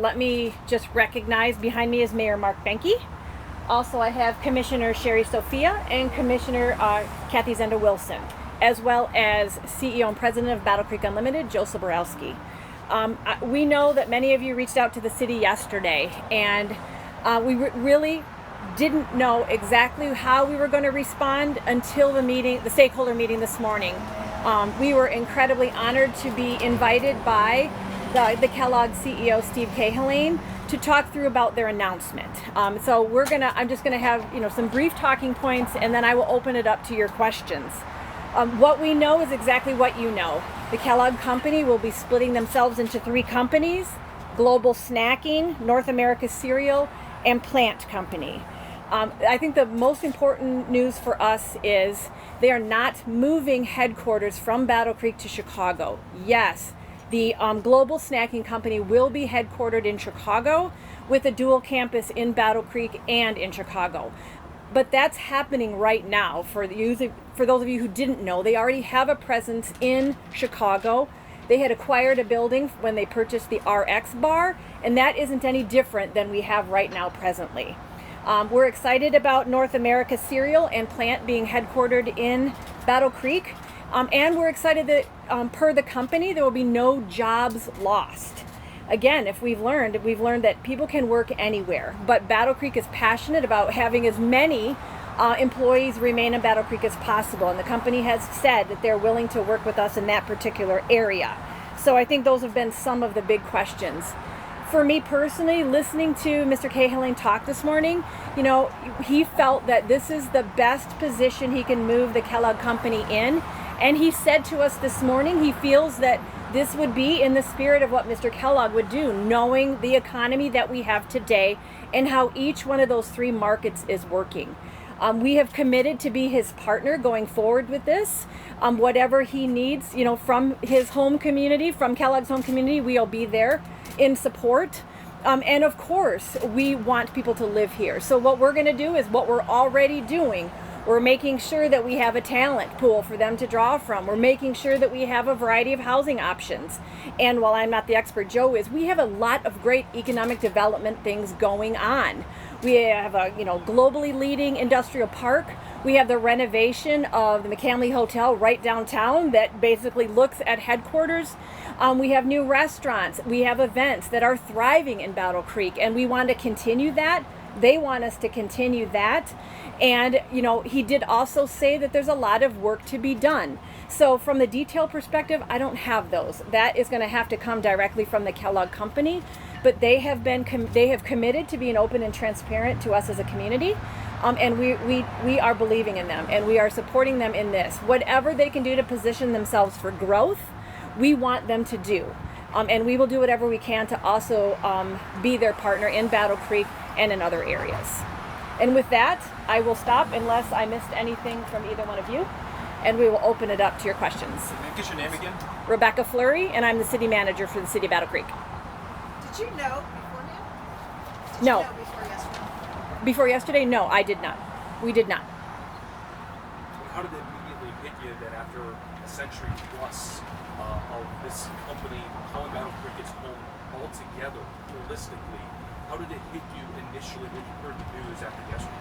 let me just recognize behind me is Mayor Mark Benke. Also, I have Commissioner Sherry Sophia and Commissioner Kathy Zenda Wilson, as well as CEO and President of Battle Creek Unlimited, Joe Soborowski. We know that many of you reached out to the city yesterday, and we really didn't know exactly how we were going to respond until the stakeholder meeting this morning. We were incredibly honored to be invited by the Kellogg CEO, Steve Cahalan, to talk through about their announcement. So I'm just gonna have some brief talking points, and then I will open it up to your questions. What we know is exactly what you know. The Kellogg Company will be splitting themselves into 3 companies: Global Snacking, North America Cereal, and Plant Company. I think the most important news for us is they are not moving headquarters from Battle Creek to Chicago. Yes, the Global Snacking Company will be headquartered in Chicago with a dual campus in Battle Creek and in Chicago. But that's happening right now. For those of you who didn't know, they already have a presence in Chicago. They had acquired a building when they purchased the RX bar, and that isn't any different than we have right now presently. We're excited about North America Cereal and Plant being headquartered in Battle Creek. And we're excited that per the company, there will be no jobs lost. Again, we've learned that people can work anywhere, but Battle Creek is passionate about having as many employees remain in Battle Creek as possible. And the company has said that they're willing to work with us in that particular area. So I think those have been some of the big questions. For me personally, listening to Mr. Cahalan talk this morning, he felt that this is the best position he can move the Kellogg Company in. And he said to us this morning, he feels that this would be in the spirit of what Mr. Kellogg would do, knowing the economy that we have today and how each one of those 3 markets is working. We have committed to be his partner going forward with this. Whatever he needs, from his home community, from Kellogg's home community, we'll be there in support. And of course, we want people to live here. So what we're going to do is what we're already doing. We're making sure that we have a talent pool for them to draw from. We're making sure that we have a variety of housing options. And while I'm not the expert, Joe is, we have a lot of great economic development things going on. We have a globally leading industrial park. We have the renovation of the McCamley Hotel right downtown that basically looks at headquarters. We have new restaurants. We have events that are thriving in Battle Creek, and we want to continue that. They want us to continue that. And, he did also say that there's a lot of work to be done. So from the detail perspective, I don't have those. That is going to have to come directly from the Kellogg Company. But they have committed to being open and transparent to us as a community. And we are believing in them, and we are supporting them in this. Whatever they can do to position themselves for growth, we want them to do. And we will do whatever we can to also be their partner in Battle Creek and in other areas. And with that, I will stop unless I missed anything from either one of you, and we will open it up to your questions. Get your name again? Rebecca Fleury, and I'm the city manager for the city of Battle Creek. Did you know beforehand? No. Did you know before yesterday? Before yesterday? No, I did not. We did not. How did it immediately hit you that after a century plus of this company calling Battle Creek its home altogether, holistically, how did it hit you initially when you heard the news after yesterday?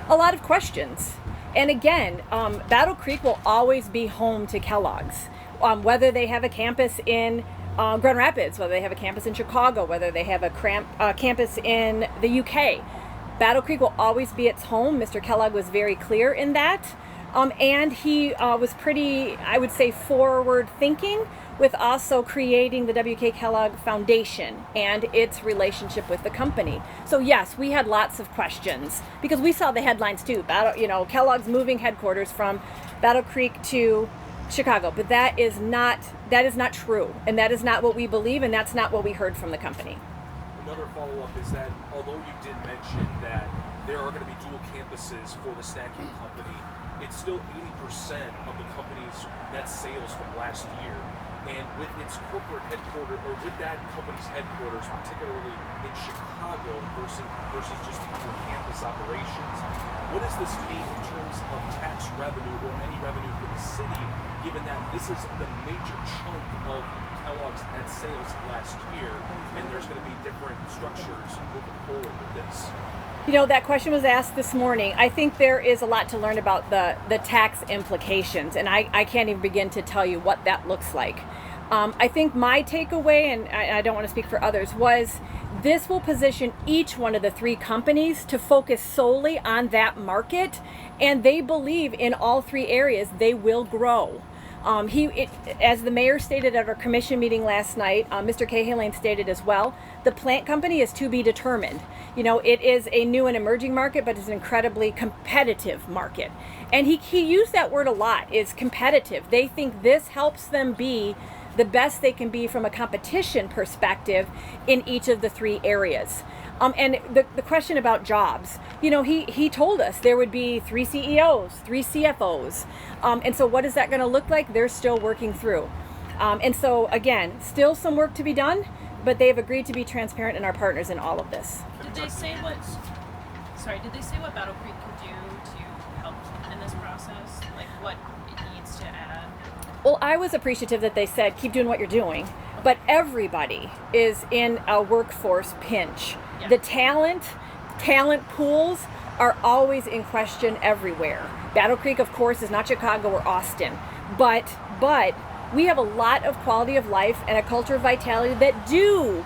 A lot of questions. And again, Battle Creek will always be home to Kellogg's. Whether they have a campus in Grand Rapids, whether they have a campus in Chicago, whether they have a campus in the UK, Battle Creek will always be its home. Mr. Kellogg was very clear in that. And he was pretty, I would say, forward thinking with also creating the W.K. Kellogg Foundation and its relationship with the company. So yes, we had lots of questions because we saw the headlines too. Kellogg's moving headquarters from Battle Creek to Chicago, but that is not true, and that is not what we believe, and that's not what we heard from the company. Another follow-up is that although you did mention that there are going to be dual campuses for the snacking company, it's still 80% of the company's net sales from last year. And with its corporate headquarters, or with that company's headquarters, particularly in Chicago versus just campus operations, what does this mean in terms of tax revenue or any revenue for the city, given that this is the major chunk of Kellogg's net sales last year? going to be different structures moving forward with this? You know, that question was asked this morning. I think there is a lot to learn about the tax implications, and I can't even begin to tell you what that looks like. I think my takeaway, and I don't want to speak for others, was this will position each one of the three companies to focus solely on that market, and they believe in all three areas they will grow. As the mayor stated at our commission meeting last night, Mr. Cahalan stated as well, the plant company is to be determined. You know, it is a new and emerging market, but it's an incredibly competitive market. And he used that word a lot, is competitive. They think this helps them be the best they can be from a competition perspective in each of the three areas. And the question about jobs, you know, he told us there would be 3 CEOs, 3 CFOs. And so what is that going to look like? They're still working through. And so again, still some work to be done, but they've agreed to be transparent and our partners in all of this. Did they say what Battle Creek could do to help in this process? Like what it needs to add? Well, I was appreciative that they said, keep doing what you're doing. But everybody is in a workforce pinch. Yeah. The talent pools are always in question everywhere. Battle Creek, of course, is not Chicago or Austin. But we have a lot of quality of life and a culture of vitality that do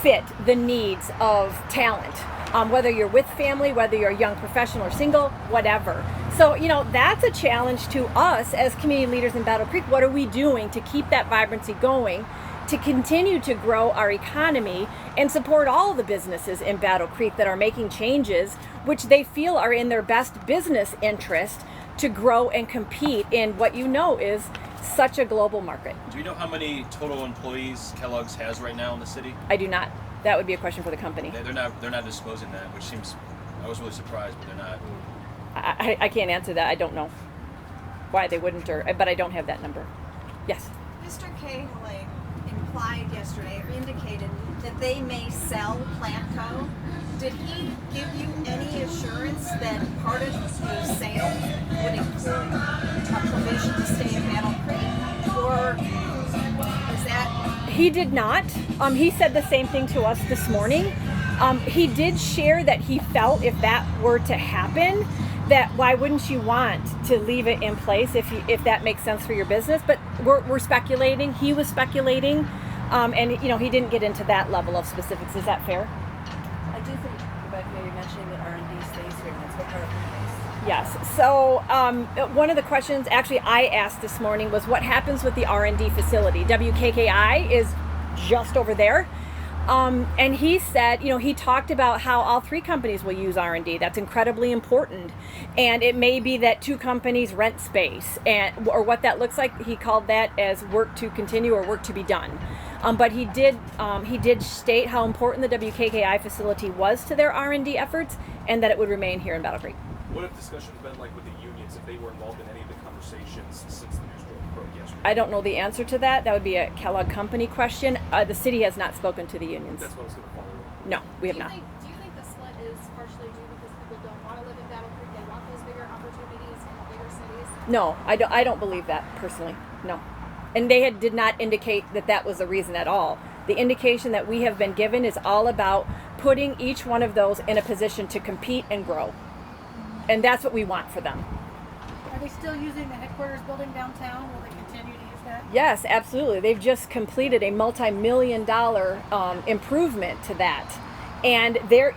fit the needs of talent. Whether you're with family, whether you're a young professional or single, whatever. So, you know, that's a challenge to us as community leaders in Battle Creek. What are we doing to keep that vibrancy going, to continue to grow our economy and support all the businesses in Battle Creek that are making changes, which they feel are in their best business interest to grow and compete in what you know is such a global market. Do you know how many total employees Kellogg's has right now in the city? I do not. That would be a question for the company. They're not disclosing that, which seems, I was really surprised, but they're not. I can't answer that. I don't know why they wouldn't, but I don't have that number. Yes. Mr. Cahalan implied yesterday, or indicated, that they may sell Plantco. Did he give you any assurance that part of the sale would include a provision to stay in Battle Creek? Or is that... He did not. He said the same thing to us this morning. He did share that he felt if that were to happen, that why wouldn't you want to leave it in place if that makes sense for your business? But we're speculating. He was speculating, and you know he didn't get into that level of specifics. Is that fair? I do think Rebecca may be mentioning that R&D stays here, and that's what part of the case. Yes. So one of the questions actually I asked this morning was what happens with the R&D facility? WKKI is just over there. And he said, you know, he talked about how all three companies will use R&D. That's incredibly important. And it may be that two companies rent space, or what that looks like. He called that as work to continue or work to be done. But he did state how important the WKKI facility was to their R&D efforts, and that it would remain here in Battle Creek. What have discussions been like with the unions, if they were involved in any of the conversations since the news broke yesterday? I don't know the answer to that. That would be a Kellogg Company question. The city has not spoken to the unions. That's what I was going to follow up. No, we have not. Do you think the split is partially due because people don't want to live in Battle Creek? They want those bigger opportunities in the bigger cities? No, I don't believe that personally. No. And they did not indicate that was the reason at all. The indication that we have been given is all about putting each one of those in a position to compete and grow. And that's what we want for them. Are they still using the headquarters building downtown? Will they continue to use that? Yes, absolutely. They've just completed a multi-million-dollar improvement to that. And they're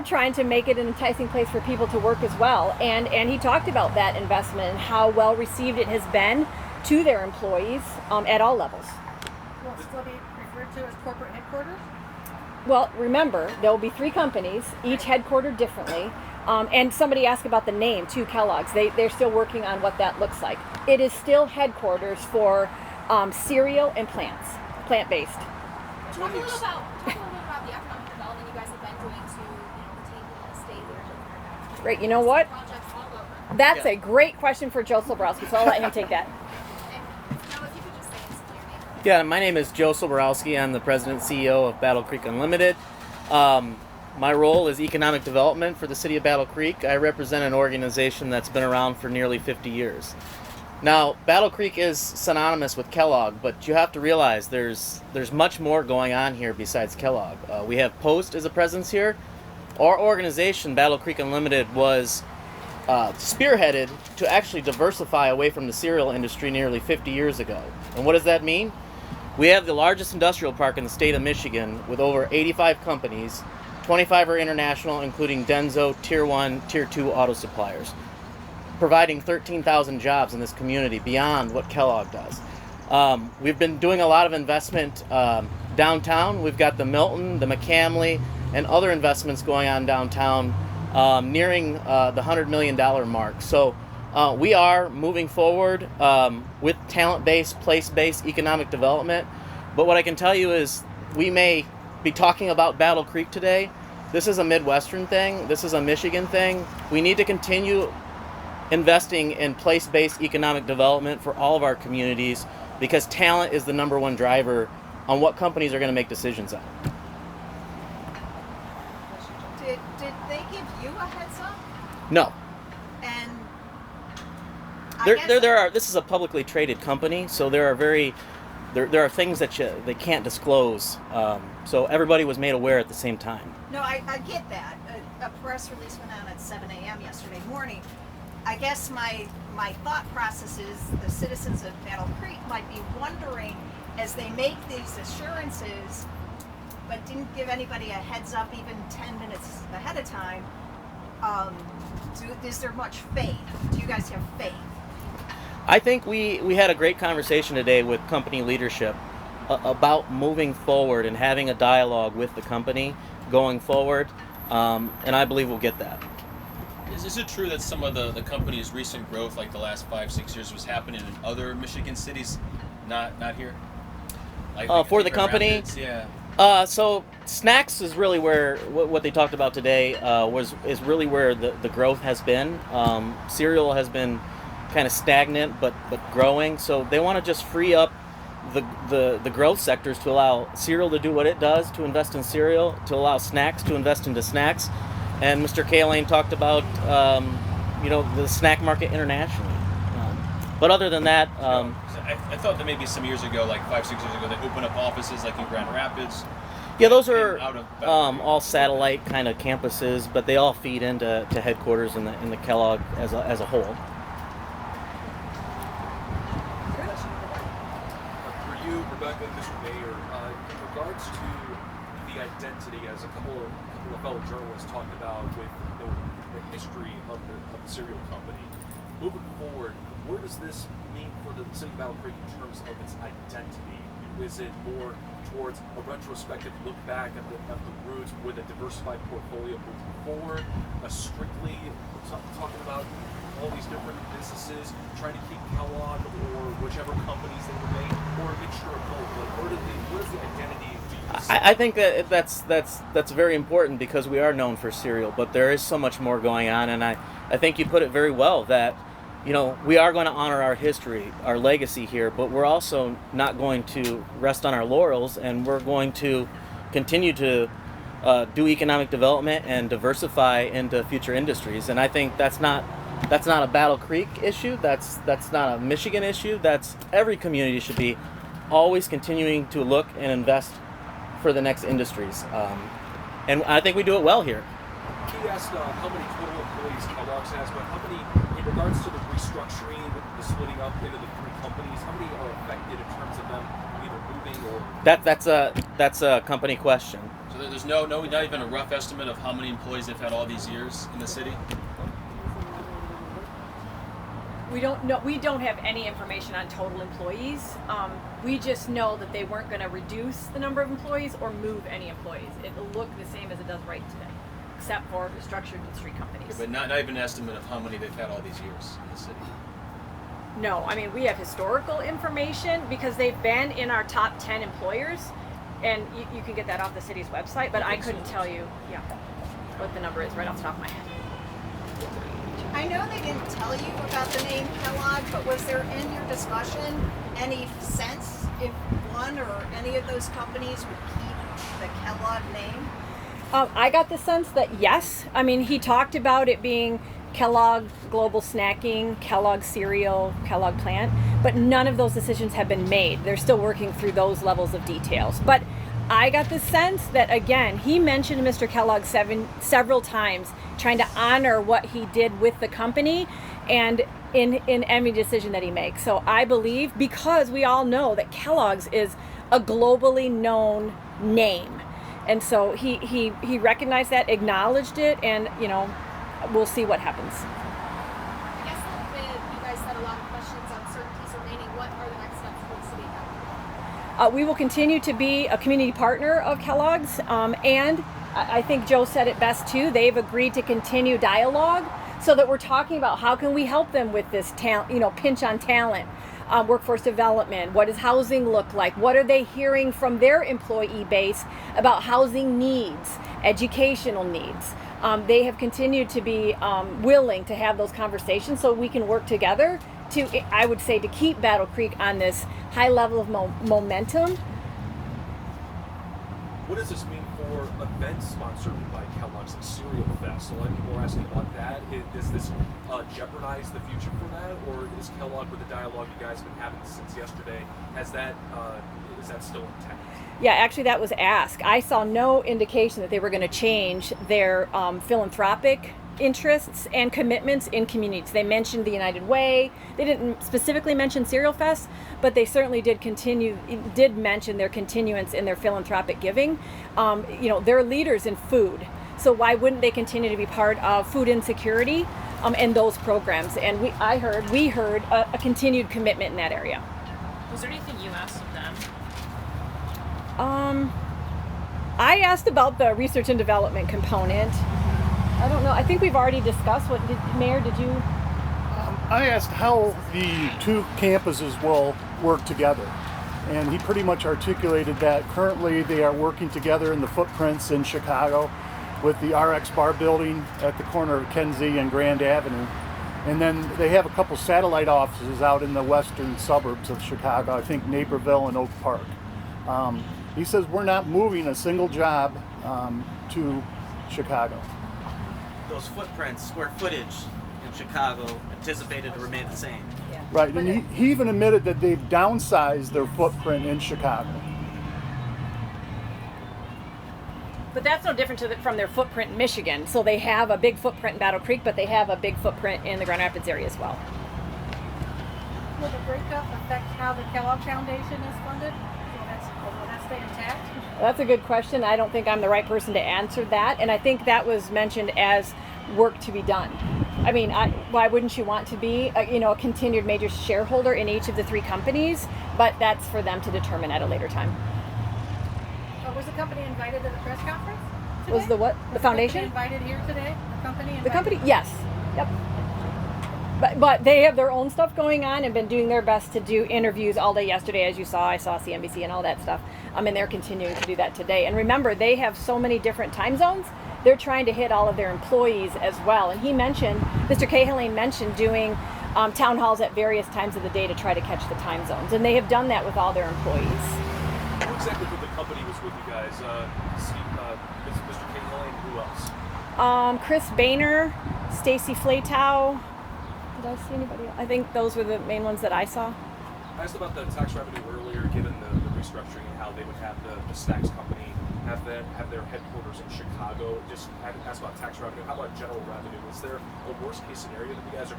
trying to make it an enticing place for people to work as well. And he talked about that investment and how well received it has been to their employees at all levels. Will it still be referred to as corporate headquarters? Well, remember, there will be three companies, each headquartered differently. And somebody asked about the name, too, Kellogg's. They're still working on what that looks like. It is still headquarters for cereal and plant-based. Talk a little about the economic development you guys have been doing to retain the state leadership. Great. You know what? Projects all over. That's a great question for Joe Sobrowski, so I'll let him take that. And now if you could just say this clear name. Yeah, my name is Joe Soborowski. I'm the president and CEO of Battle Creek Unlimited. My role is economic development for the city of Battle Creek. I represent an organization that's been around for nearly 50 years. Now, Battle Creek is synonymous with Kellogg, but you have to realize there's much more going on here besides Kellogg. We have Post as a presence here. Our organization, Battle Creek Unlimited, was spearheaded to actually diversify away from the cereal industry nearly 50 years ago. And what does that mean? We have the largest industrial park in the state of Michigan with over 85 companies. 25 are international, including Denso, Tier 1, Tier 2 auto suppliers, providing 13,000 jobs in this community beyond what Kellogg does. We've been doing a lot of investment downtown. We've got the Milton, the McCamley, and other investments going on downtown, nearing the $100 million mark. So we are moving forward with talent-based, place-based economic development. But what I can tell you is we may be talking about Battle Creek today. This is a Midwestern thing. This is a Michigan thing. We need to continue investing in place-based economic development for all of our communities because talent is the number one driver on what companies are going to make decisions on. Did they give you a heads up? No. And This is a publicly traded company, so there are things that they can't disclose. So everybody was made aware at the same time. No, I get that. A press release went out at 7 a.m. yesterday morning. I guess my thought process is the citizens of Battle Creek might be wondering as they make these assurances, but didn't give anybody a heads up even 10 minutes ahead of time. Is there much faith? Do you guys have faith? I think we had a great conversation today with company leadership about moving forward and having a dialogue with the company going forward, and I believe we'll get that. Is it true that some of the company's recent growth, like the last 5-6 years, was happening in other Michigan cities, not here? Like for the company? Rapids, yeah. So snacks is really where what they talked about today is really where the growth has been. Cereal has been kind of stagnant but growing. So they want to just free up the growth sectors to allow cereal to do what it does, to invest in cereal, to allow snacks to invest into snacks. And Mr. Kaline talked about the snack market internationally. But other than that, I thought that maybe some years ago, like 5-6 years ago, they opened up offices like in Grand Rapids. Yeah, those are out of all satellite kind of campuses, but they all feed into headquarters in the Kellogg as a whole. For you, Rebecca, and Mr. Mayor, in regards to the identity, as a couple of fellow journalists talked about with the history of the cereal company, moving forward, what does this mean for the city of Battle Creek in terms of its identity? Is it more towards a retrospective look back at the roots with a diversified portfolio moving forward, a strictly talking about all these different businesses, trying to keep Kellogg or whichever companies they were made, or a mixture of both? Like, what is the identity? I think that's very important because we are known for cereal, but there is so much more going on, and I think you put it very well that we are going to honor our history, our legacy here, but we're also not going to rest on our laurels, and we're going to continue to do economic development and diversify into future industries. And I think that's not a Battle Creek issue. That's not a Michigan issue. That's every community should be always continuing to look and invest for the next industries. And I think we do it well here. He asked how many total employees Kellogg's has, but how many, in regards to the restructuring, the splitting up into the three companies, how many are affected in terms of them either moving or? That's a company question. So there's not even a rough estimate of how many employees they've had all these years in the city? We don't know. We don't have any information on total employees. We just know that they weren't going to reduce the number of employees or move any employees. It'll look the same as it does right today, except for restructured industry companies. Okay, but not even an estimate of how many they've had all these years in the city. No, I mean we have historical information because they've been in our top 10 employers, and you can get that off the city's website. But I couldn't tell you, what the number is right off the top of my head. I know they didn't tell you about the name Kellogg, but was there in your discussion any sense if one or any of those companies would keep the Kellogg name? I got the sense that yes. I mean, he talked about it being Kellogg Global Snacking, Kellogg Cereal, Kellogg Plant, but none of those decisions have been made. They're still working through those levels of details. But I got the sense that, again, he mentioned Mr. Kellogg several times, trying to honor what he did with the company and in every decision that he makes. So I believe, because we all know that Kellogg's is a globally known name. And so he recognized that, acknowledged it, and, you know, we'll see what happens. I guess with you guys said a lot of questions, uncertainties remaining, what are the next steps for the city of Battle? We will continue to be a community partner of Kellogg's, and I think Joe said it best too. They've agreed to continue dialogue, so that we're talking about how can we help them with this talent, you know, pinch on talent, workforce development. What does housing look like? What are they hearing from their employee base about housing needs, educational needs? They have continued to be willing to have those conversations, so we can work together to, I would say, to keep Battle Creek on this high level of momentum. What does this mean for events sponsored by Kellogg's, like Cereal Fest? A lot of people are asking about that. Does this jeopardize the future for that, or is Kellogg, with the dialogue you guys have been having since yesterday, is that still intact? Yeah, actually, that was asked. I saw no indication that they were going to change their philanthropic interests and commitments in communities. They mentioned the United Way. They didn't specifically mention Cereal Fest, but they certainly did mention their continuance in their philanthropic giving. You know, they're leaders in food, so why wouldn't they continue to be part of food insecurity and those programs? And we heard a continued commitment in that area. Was there anything you asked of them? I asked about the research and development component. I don't know. I think we've already discussed what. Mayor, did you? I asked how the two campuses will work together, and he pretty much articulated that currently they are working together in the footprints in Chicago with the RX Bar building at the corner of Kenzie and Grand Avenue. And then they have a couple satellite offices out in the western suburbs of Chicago, I think Naperville and Oak Park. He says we're not moving a single job to Chicago. Those footprints, square footage in Chicago, anticipated to remain the same. Right, and he even admitted that they've downsized their footprint in Chicago. But that's no different from their footprint in Michigan. So they have a big footprint in Battle Creek, but they have a big footprint in the Grand Rapids area as well. Will the breakup affect how the Kellogg Foundation is funded? Will that stay intact? That's a good question. I don't think I'm the right person to answer that. And I think that was mentioned as work to be done. I mean, why wouldn't you want to be a continued major shareholder in each of the three companies? But that's for them to determine at a later time. Was the company invited to the press conference today? Was the what? The foundation? Invited here today? The company invited? The company? Yes. Yep. But they have their own stuff going on and been doing their best to do interviews all day yesterday, as you saw. I saw CNBC and all that stuff. And they're continuing to do that today. And remember, they have so many different time zones. They're trying to hit all of their employees as well. And Mr. Cahalan mentioned doing town halls at various times of the day to try to catch the time zones. And they have done that with all their employees. Who exactly from the company was with you guys? Mr. Cahalan, who else? Chris Boehner, Stacy Flatow. Did I see anybody else? I think those were the main ones that I saw. I asked about the tax revenue earlier, given the restructuring and how they would have the Snacks Company have their headquarters in Chicago. Just asked about tax revenue. How about general revenue? Is there a worst case scenario that you guys are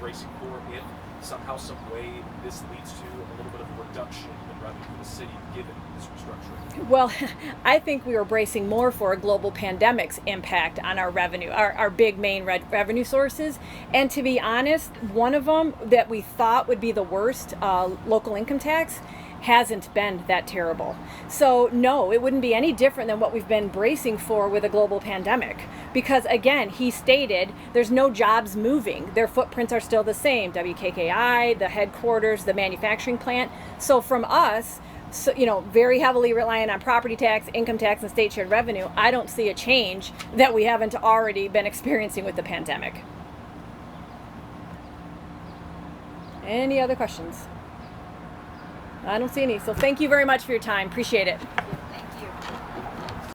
bracing for if somehow, some way, this leads to a little bit of a reduction in revenue for the city given this restructuring? Well, I think we were bracing more for a global pandemic's impact on our revenue, our big main revenue sources. And to be honest, one of them that we thought would be the worst, local income tax, hasn't been that terrible. So no, it wouldn't be any different than what we've been bracing for with a global pandemic. Because again, he stated there's no jobs moving. Their footprints are still the same. WKKI, the headquarters, the manufacturing plant. So from us, very heavily reliant on property tax, income tax, and state shared revenue, I don't see a change that we haven't already been experiencing with the pandemic. Any other questions? I don't see any. So thank you very much for your time. Appreciate it.